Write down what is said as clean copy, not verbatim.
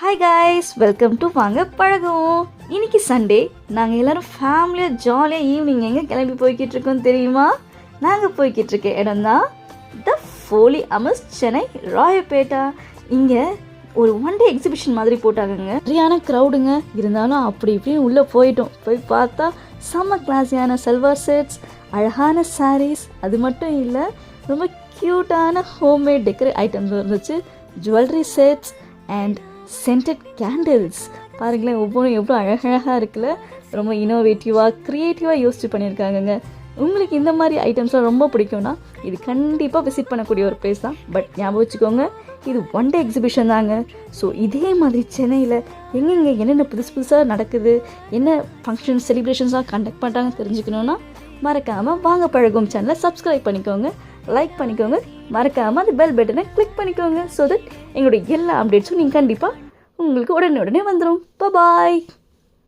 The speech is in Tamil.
ஹாய் கைஸ், வெல்கம் டு வாங்க பழகுவோம். இன்னைக்கு சண்டே. நாங்கள் எல்லோரும் ஃபேமிலியாக ஜாலியாக ஈவினிங் எங்கே கிளம்பி போய்கிட்டு இருக்கோம் தெரியுமா? நாங்கள் போய்கிட்டு இருக்க இடம் தான் த ஃபோலி அமஸ், சென்னை ராயப்பேட்டா. இங்கே ஒரு ஒன் டே எக்ஸிபிஷன் மாதிரி போட்டாங்கங்க. சரியான க்ரௌடுங்க. இருந்தாலும் அப்படி இப்படின்னு உள்ளே போய் பார்த்தா செம்ம கிளாஸியான சல்வார் செட்ஸ், அழகான சாரீஸ், அது மட்டும் இல்லை ரொம்ப க்யூட்டான ஹோம்மேட் டெக்கரேட் ஐட்டம்ஸ் இருந்துச்சு, jewellery sets and scented candles. பாருங்களேன், ஒவ்வொன்றும் எவ்வளோ அழகழகாக இருக்குல்ல. ரொம்ப இனோவேட்டிவாக க்ரியேட்டிவாக யோசிச்சு பண்ணியிருக்காங்கங்க. உங்களுக்கு இந்த மாதிரி ஐட்டம்ஸ்லாம் ரொம்ப பிடிக்கும்னா இது கண்டிப்பாக விசிட் பண்ணக்கூடிய ஒரு பிளேஸ் தான். பட் ஞாபகம் வச்சுக்கோங்க, இது ஒன் டே எக்ஸிபிஷன் தாங்க. ஸோ இதே மாதிரி சென்னையில் எங்கெங்கே என்னென்ன புதுசாக நடக்குது, என்ன ஃபங்க்ஷன்ஸ் செலிப்ரேஷன்ஸ்லாம் கண்டக்ட் பண்ணுறாங்க தெரிஞ்சுக்கணுன்னா மறக்காமல் வாங்க பழகும் சேனலை சப்ஸ்கிரைப் பண்ணிக்கோங்க, லைக் பண்ணிக்கோங்க, மறக்காமல் அந்த பெல் பட்டனை கிளிக் பண்ணிக்கோங்க. ஸோ தட் எங்களுடைய எல்லா அப்டேட்ஸும் நீங்கள் கண்டிப்பாக உங்களுக்கு உடனே வந்துடும். பாய்.